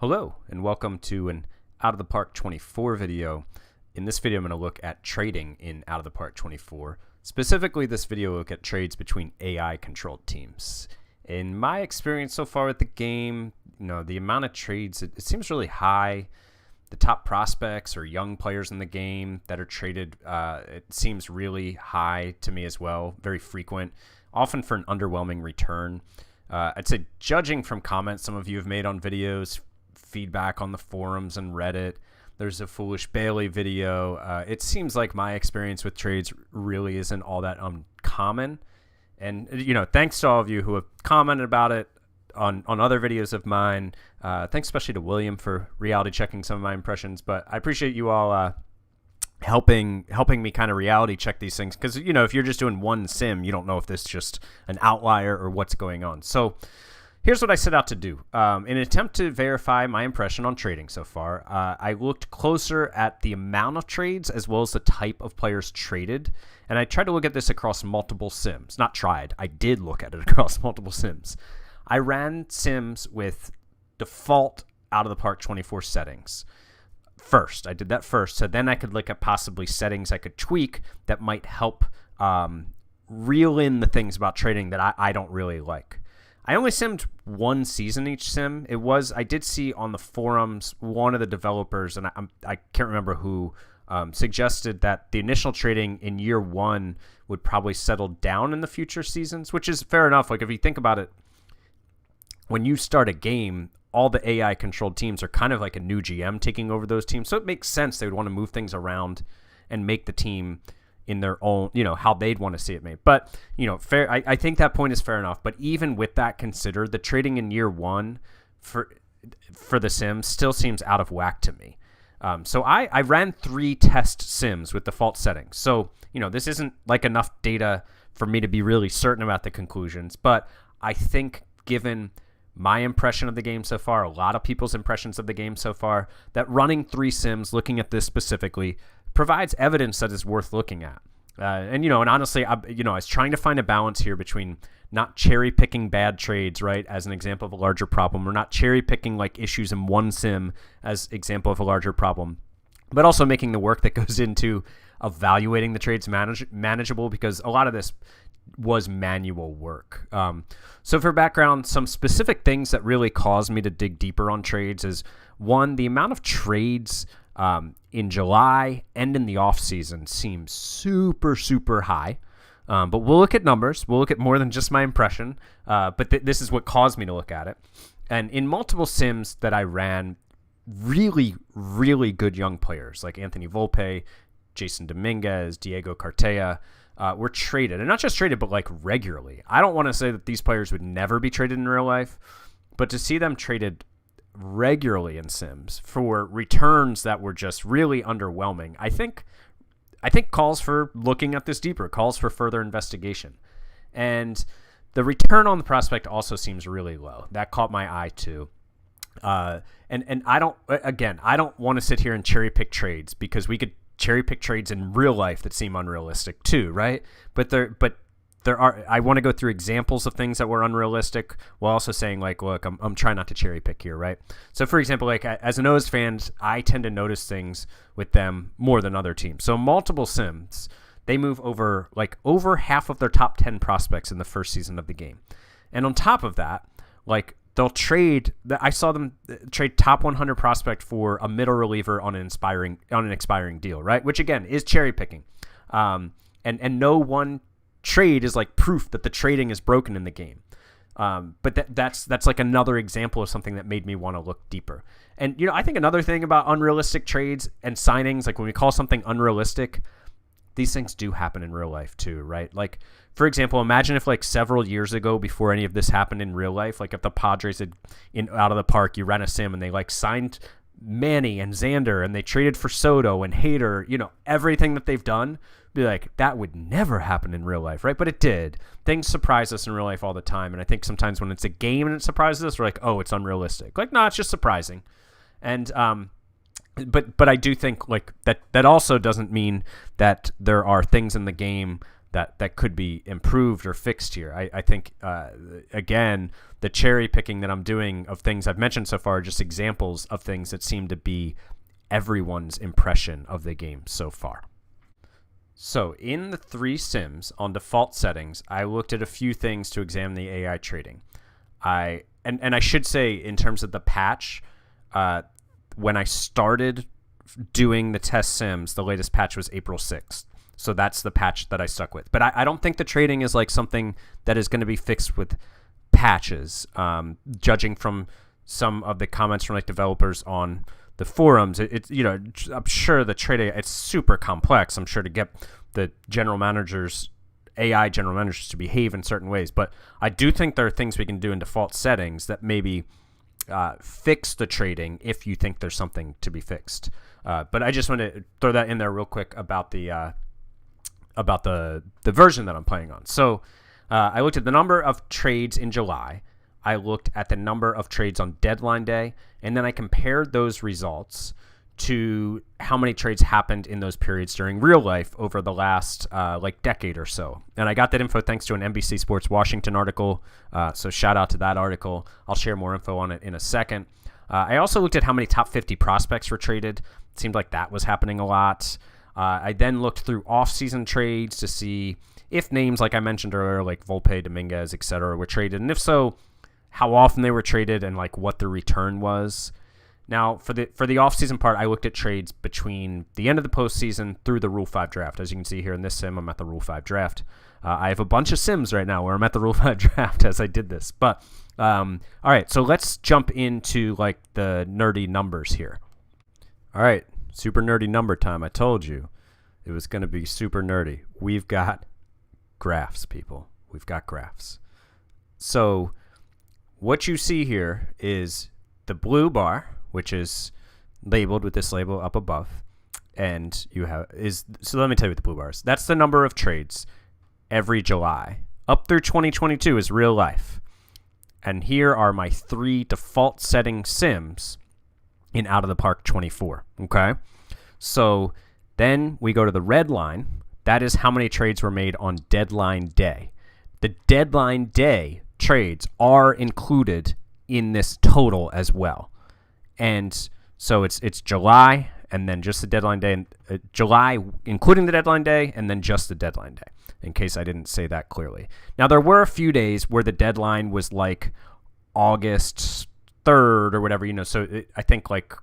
Hello and welcome to an Out of the Park 24 video. In this video I'm going to look at trading in Out of the Park 24. Specifically this video will look at trades between AI controlled teams. In my experience so far with the game, the amount of trades, it seems really high. The top prospects or young players in the game that are traded, it seems really high to me as well, very frequent, often for an underwhelming return. I'd say judging from comments some of you have made on videos, feedback on the forums and Reddit, there's a Foolish Bailey video. It seems like my experience with trades really isn't all that uncommon. And, thanks to all of you who have commented about it on other videos of mine. Thanks especially to William for reality checking some of my impressions. But I appreciate you all helping me kind of reality check these things. Because, if you're just doing one sim, you don't know if this is just an outlier or what's going on. So here's what I set out to do. In an attempt to verify my impression on trading so far, I looked closer at the amount of trades as well as the type of players traded. And I tried to look at this across multiple sims. Not tried. I did look at it across multiple sims. I ran sims with default Out of the Park 24 settings first. I did that first. So then I could look at possibly settings I could tweak that might help reel in the things about trading that I don't really like. I only simmed one season each sim. I did see on the forums, one of the developers, and I can't remember who, suggested that the initial trading in year one would probably settle down in the future seasons, which is fair enough. Like if you think about it, when you start a game, all the AI controlled teams are kind of like a new GM taking over those teams. So it makes sense they would want to move things around and make the team in their own, how they'd want to see it made. But, fair. I think that point is fair enough. But even with that considered, the trading in year one for the Sims still seems out of whack to me. So I ran 3 test Sims with default settings. So, this isn't like enough data for me to be really certain about the conclusions. But I think given my impression of the game so far, a lot of people's impressions of the game so far, that running 3 Sims, looking at this specifically, provides evidence that is worth looking at. And honestly, I was trying to find a balance here between not cherry picking bad trades, right, as an example of a larger problem, or not cherry picking like issues in one sim as example of a larger problem, but also making the work that goes into evaluating the trades manageable, because a lot of this was manual work. So for background, some specific things that really caused me to dig deeper on trades is, one, the amount of trades in July and in the off season seems super, super high. But we'll look at numbers. We'll look at more than just my impression. But this is what caused me to look at it. And in multiple sims that I ran, really, really good young players like Anthony Volpe, Jason Dominguez, Diego Cartea were traded. And not just traded, but like regularly. I don't want to say that these players would never be traded in real life, but to see them traded regularly in sims for returns that were just really underwhelming, I think calls for looking at this deeper, calls for further investigation. And the return on the prospect also seems really low. That caught my eye too. And I don't want to sit here and cherry pick trades, because we could cherry pick trades in real life that seem unrealistic too, right? But I want to go through examples of things that were unrealistic while also saying, like, look, I'm trying not to cherry pick here, right? So, for example, like as an O's fan, I tend to notice things with them more than other teams. So multiple sims, they move over half of their top 10 prospects in the first season of the game. And on top of that, like they'll trade, I saw them trade top 100 prospect for a middle reliever on an expiring deal, right? Which again is cherry picking. And no one trade is like proof that the trading is broken in the game. But that's like another example of something that made me want to look deeper. And, I think another thing about unrealistic trades and signings, like when we call something unrealistic, these things do happen in real life too, right? Like, for example, imagine if like several years ago, before any of this happened in real life, like if the Padres had Out of the Park, you ran a sim and they like signed Manny and Xander and they traded for Soto and Hader, everything that they've done, be like, that would never happen in real life, right? But it did. Things surprise us in real life all the time. And I think sometimes when it's a game and it surprises us, we're like, oh, it's unrealistic. Like, no, it's just surprising. And but I do think like that also doesn't mean that there are things in the game that could be improved or fixed here. I think, again, the cherry picking that I'm doing of things I've mentioned so far are just examples of things that seem to be everyone's impression of the game so far. So in the 3 sims on default settings, I looked at a few things to examine the AI trading. And I should say, in terms of the patch, when I started doing the test sims, the latest patch was April 6th. So that's the patch that I stuck with. But I don't think the trading is like something that is going to be fixed with patches. Judging from some of the comments from like developers on the forums, it's I'm sure the trading, it's super complex. I'm sure to get the AI general managers to behave in certain ways. But I do think there are things we can do in default settings that maybe fix the trading if you think there's something to be fixed. But I just want to throw that in there real quick about the version that I'm playing on. So I looked at the number of trades in July. I looked at the number of trades on deadline day, and then I compared those results to how many trades happened in those periods during real life over the last decade or so. And I got that info thanks to an NBC Sports Washington article. So shout out to that article. I'll share more info on it in a second. I also looked at how many top 50 prospects were traded. It seemed like that was happening a lot. I then looked through off-season trades to see if names like I mentioned earlier, like Volpe, Dominguez, etc., were traded, and if so, how often they were traded and like what the return was. Now, for the off-season part, I looked at trades between the end of the postseason through the Rule 5 draft. As you can see here in this sim, I'm at the Rule 5 draft. I have a bunch of sims right now where I'm at the Rule 5 draft as I did this. But all right, so let's jump into like the nerdy numbers here. All right, super nerdy number time. I told you it was going to be super nerdy. We've got graphs, people. We've got graphs. So what you see here is the blue bar, which is labeled with this label up above, and so let me tell you what the blue bar is. That's the number of trades every July. Up through 2022 is real life. And here are my 3 default setting sims in Out of the Park 24. Okay? So then we go to the red line. That is how many trades were made on deadline day. The deadline day trades are included in this total as well. And so it's July and then just the deadline day, July including the deadline day, and then just the deadline day, in case I didn't say that clearly. Now, there were a few days where the deadline was like August 3rd or whatever, so I think like,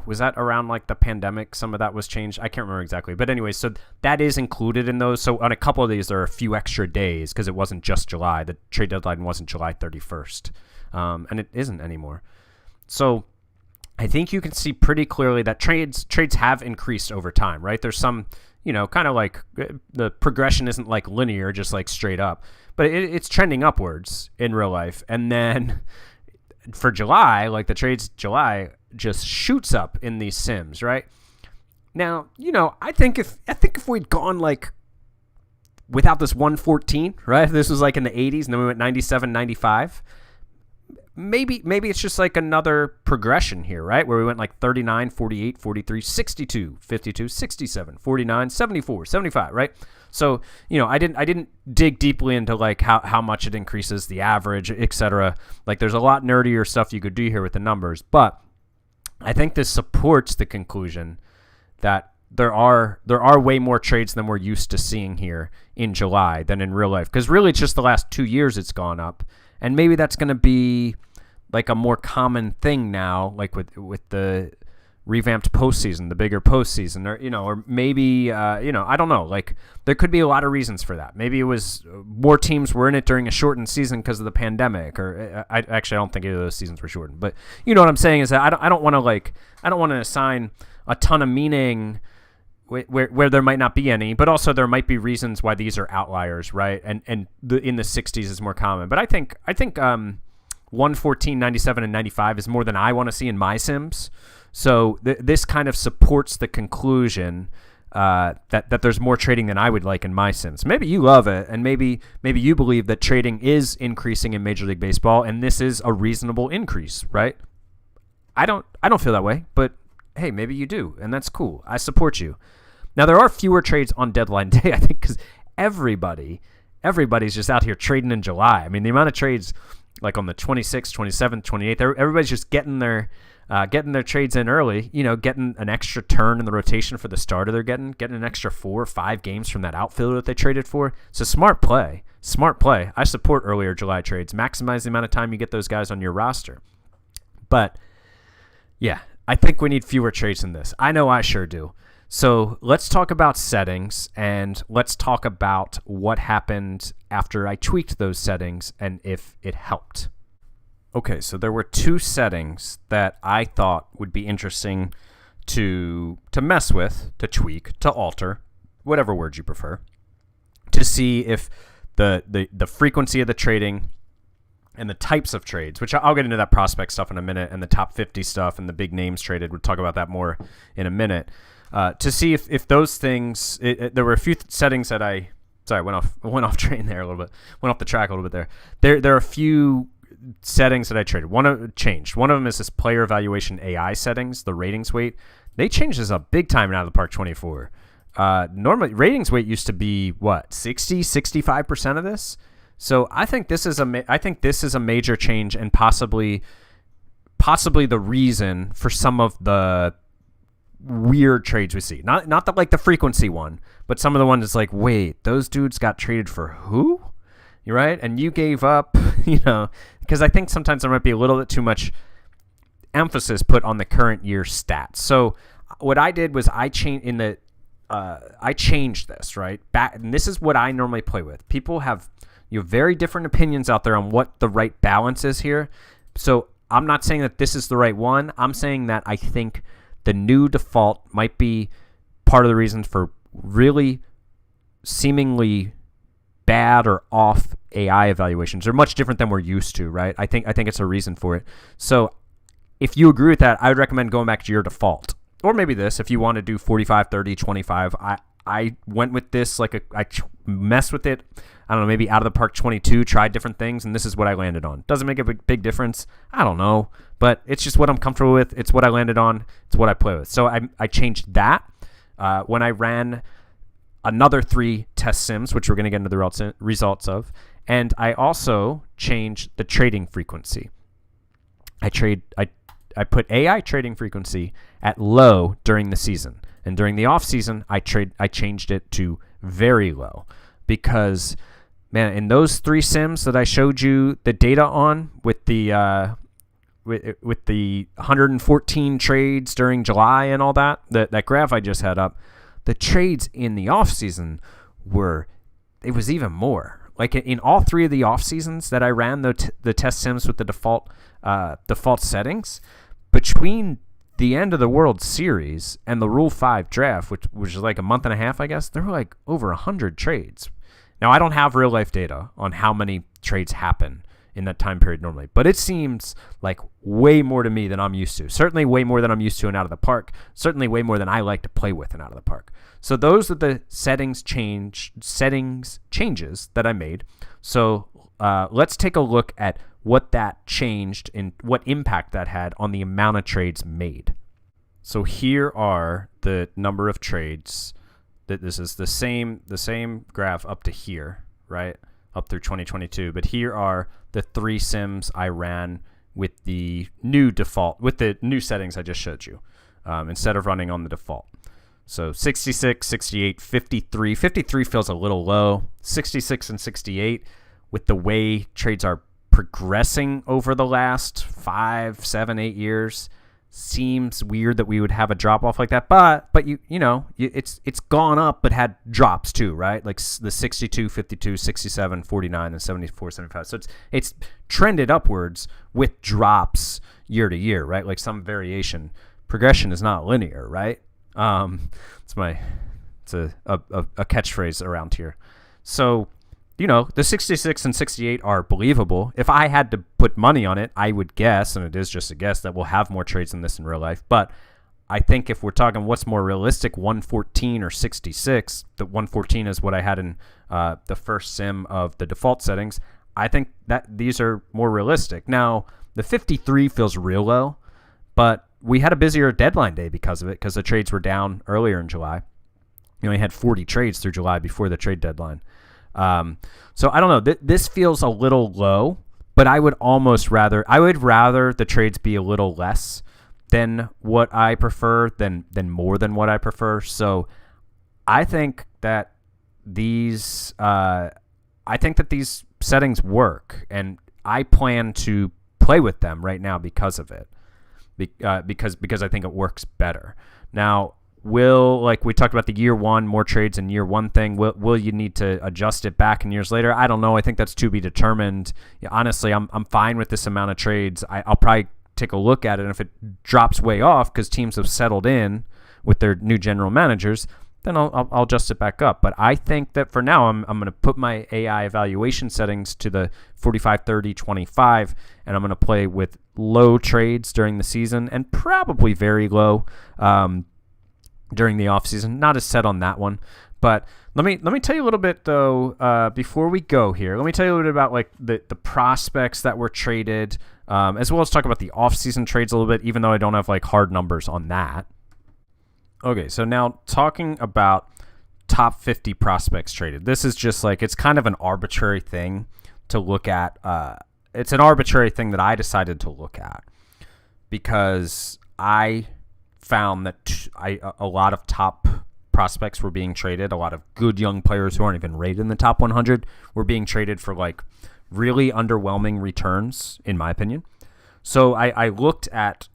was that around like the pandemic? Some of that was changed. I can't remember exactly. But anyway, so that is included in those. So on a couple of these, there are a few extra days because it wasn't just July. The trade deadline wasn't July 31st. And it isn't anymore. So I think you can see pretty clearly that trades have increased over time, right? There's some, kind of like the progression isn't like linear, just like straight up, but it's trending upwards in real life. And then for July, like the trades July just shoots up in these sims, right? Now, I think if we'd gone like without this 114, right? If this was like in the 80s and then we went 97, 95, maybe it's just like another progression here, right? Where we went like 39, 48, 43, 62, 52, 67, 49, 74, 75, right? So, I didn't dig deeply into like how much it increases the average, etc. Like there's a lot nerdier stuff you could do here with the numbers, but I think this supports the conclusion that there are way more trades than we're used to seeing here in July than in real life. Because really it's just the last 2 years it's gone up. And maybe that's going to be like a more common thing now, like with the revamped postseason, the bigger postseason, or maybe, I don't know. Like there could be a lot of reasons for that. Maybe it was more teams were in it during a shortened season because of the pandemic, or I don't think either of those seasons were shortened. But what I'm saying is that I don't want to assign a ton of meaning where there might not be any, but also there might be reasons why these are outliers, right? And in the 60s is more common. But I think 114, 97, and 95 is more than I want to see in my sims. So this kind of supports the conclusion that there's more trading than I would like in my sims. Maybe you love it, and maybe you believe that trading is increasing in Major League Baseball, and this is a reasonable increase, right? I don't feel that way, but hey, maybe you do, and that's cool. I support you. Now, there are fewer trades on deadline day, I think, because everybody's just out here trading in July. I mean, the amount of trades like on the 26th, 27th, 28th, everybody's just getting their trades in early, getting an extra turn in the rotation for the starter they're getting an extra 4 or 5 games from that outfielder that they traded for. So smart play. I support earlier July trades. Maximize the amount of time you get those guys on your roster. But yeah, I think we need fewer trades than this. I know I sure do. So let's talk about settings, and let's talk about what happened after I tweaked those settings and if it helped. Okay, so there were 2 settings that I thought would be interesting to mess with, to tweak, to alter, whatever word you prefer, to see if the frequency of the trading and the types of trades, which I'll get into that prospect stuff in a minute, and the top 50 stuff and the big names traded. We'll talk about that more in a minute. To see if those things, there were a few settings that I went off train there a little bit, went off the track a little bit there. There are a few settings that I traded. Changed. One of them is this player evaluation AI settings, the ratings weight. They changed this up big time in Out of the Park 24. Normally ratings weight used to be 65% of this. So I think this is a major change, and possibly the reason for some of the weird trades we see. Not the frequency one, but some of the ones it's like, wait, those dudes got traded for who? You're right, and you gave up, because I think sometimes there might be a little bit too much emphasis put on the current year stats. So what I did was I changed this, right? And this is what I normally play with. People have very different opinions out there on what the right balance is here. So I'm not saying that this is the right one. I'm saying that I think the new default might be part of the reason for really seemingly bad or off AI evaluations. They're much different than we're used to, right? I think it's a reason for it. So if you agree with that, I would recommend going back to your default. Or maybe this, if you want to do 45, 30, 25. I went with this, I messed with it. I don't know, maybe Out of the Park 22, tried different things, and this is what I landed on. Doesn't make a big difference. I don't know, but it's just what I'm comfortable with. It's what I landed on. It's what I play with. So I changed that when I ran another 3 test sims, which we're going to get into the results of, and I also changed the trading frequency. I put AI trading frequency at low during the season, and during the off season, I changed it to very low, because man, in those 3 sims that I showed you the data on with the 114 trades during July and all that graph I just had up, the trades in the off season it was even more. Like in all 3 of the off seasons that I ran the test sims with the default settings, between the end of the World Series and the Rule 5 draft, which was like a month and a half, I guess, there were like over 100 trades. Now, I don't have real life data on how many trades happen in that time period normally, but it seems like way more to me than I'm used to. Certainly way more than I'm used to in Out of the Park. Certainly way more than I like to play with in Out of the Park. So those are the settings changes that I made. So let's take a look at what that changed and what impact that had on the amount of trades made. So here are the number of trades. This is the same graph up to here, right? Up through 2022. But here are the 3 sims I ran with the new default, with the new settings I just showed you, instead of running on the default. So 66, 68, 53. 53 feels a little low. 66 and 68, with the way trades are progressing over the last 5, 7, 8 years, seems weird that we would have a drop off like that. But it's gone up, but had drops too, right? Like the 62, 52, 67, 49, and 74, 75. So it's trended upwards with drops year to year, right? Like some variation. Progression is not linear, right? It's a catchphrase around here. So, the 66 and 68 are believable. If I had to put money on it, I would guess, and it is just a guess, that we'll have more trades than this in real life. But I think if we're talking what's more realistic, 114 or 66, the 114 is what I had in the first sim of the default settings. I think that these are more realistic. Now, the 53 feels real low, but we had a busier deadline day because of it, because the trades were down earlier in July. You only had 40 trades through July before the trade deadline. So I don't know. This feels a little low, but I would rather the trades be a little less than what I prefer than more than what I prefer. So I think that these settings work, and I plan to play with them right now because of it. Because I think it works better. Now, like we talked about the year one, more trades in year one thing, will you need to adjust it back in years later? I don't know. I think that's to be determined. Yeah, honestly, I'm fine with this amount of trades. I'll probably take a look at it, and if it drops way off because teams have settled in with their new general managers, then I'll adjust it back up. But I think that for now, I'm going to put my AI evaluation settings to the 45, 30, 25, and I'm going to play with low trades during the season and probably very low during the offseason. Not as set on that one. But let me tell you a little bit, though, before we go here. Let me tell you a little bit about like the prospects that were traded, as well as talk about the offseason trades a little bit, even though I don't have like hard numbers on that. Okay, so now talking about top 50 prospects traded. This is just like, it's kind of an arbitrary thing to look at. It's an arbitrary thing that I decided to look at because I found that a lot of top prospects were being traded. A lot of good young players who aren't even rated in the top 100 were being traded for like really underwhelming returns, in my opinion. So I looked at,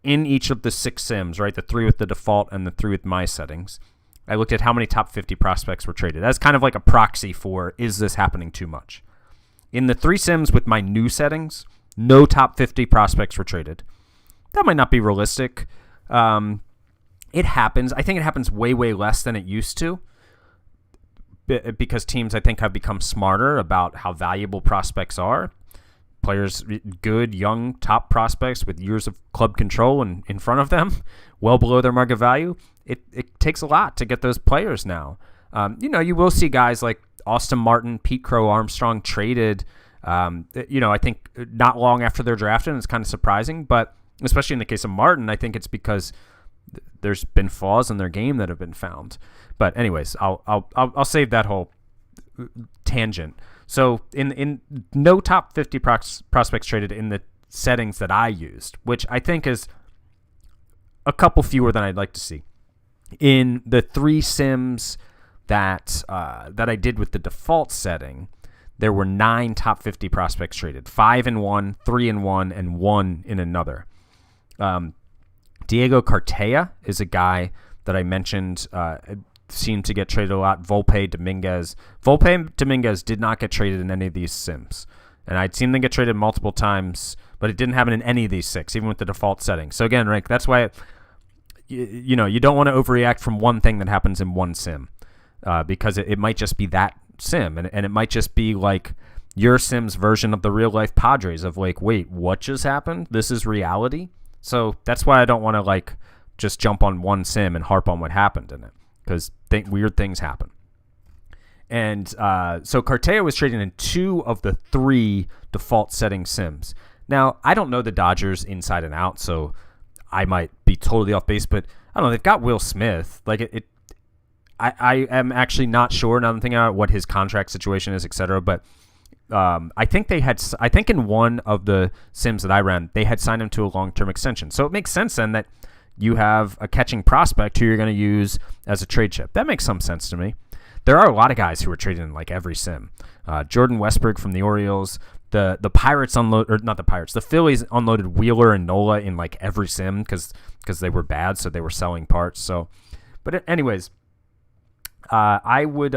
in each of the 6 sims, right, the 3 with the default and the 3 with my settings, I looked at how many top 50 prospects were traded as kind of like a proxy for, is this happening too much? In the 3 sims with my new settings, no top 50 prospects were traded. That might not be realistic. It happens. I think it happens way, way less than it used to because teams, I think, have become smarter about how valuable prospects are. Players, good, young, top prospects with years of club control in front of them, well below their market value. It takes a lot to get those players now. You will see guys like Austin Martin, Pete Crow Armstrong traded, I think not long after they're drafted, and it's kind of surprising. But especially in the case of Martin, I think it's because there's been flaws in their game that have been found. But anyways, I'll save that whole tangent. So in no top 50 prospects traded in the settings that I used, which I think is a couple fewer than I'd like to see. In the 3 sims that I did with the default setting, there were 9 top 50 prospects traded, 5 in one, 3 in one, and 1 in another. Diego Cartaya is a guy that I mentioned seemed to get traded a lot. Volpe Dominguez did not get traded in any of these sims. And I'd seen them get traded multiple times, but it didn't happen in any of these 6, even with the default setting. So again, Rick, that's why you don't want to overreact from one thing that happens in one sim because it might just be that sim. And it might just be like your sim's version of the real life Padres of like, wait, what just happened? This is reality? So that's why I don't want to like just jump on one sim and harp on what happened in it, because weird things happen. And so Cartaya was traded in 2 of the 3 default setting sims. Now, I don't know the Dodgers inside and out, so I might be totally off base, but I don't know. They've got Will Smith. Like I am actually not sure. Now I'm thinking about what his contract situation is, etc. But I think in one of the sims that I ran, they had signed him to a long-term extension. So it makes sense then that you have a catching prospect who you're going to use as a trade chip. That makes some sense to me. There are a lot of guys who are traded in like every sim. Jordan Westberg from the Orioles. The Pirates the Phillies unloaded Wheeler and Nola in like every sim because they were bad, so they were selling parts. So, but anyways, I would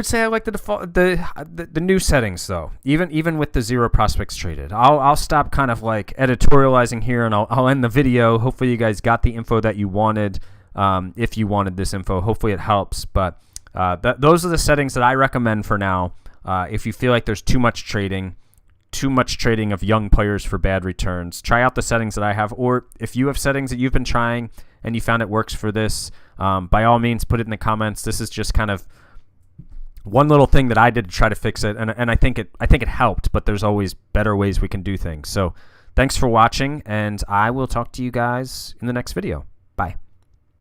say I like the default the new settings though. Even with the 0 prospects traded, I'll stop kind of like editorializing here and I'll end the video. Hopefully you guys got the info that you wanted. If you wanted this info, hopefully it helps. But those are the settings that I recommend for now. If you feel like there's too much trading of young players for bad returns, try out the settings that I have. Or if you have settings that you've been trying and you found it works for this, by all means, put it in the comments. This is just kind of one little thing that I did to try to fix it, and I think it helped. But there's always better ways we can do things. So thanks for watching, and I will talk to you guys in the next video.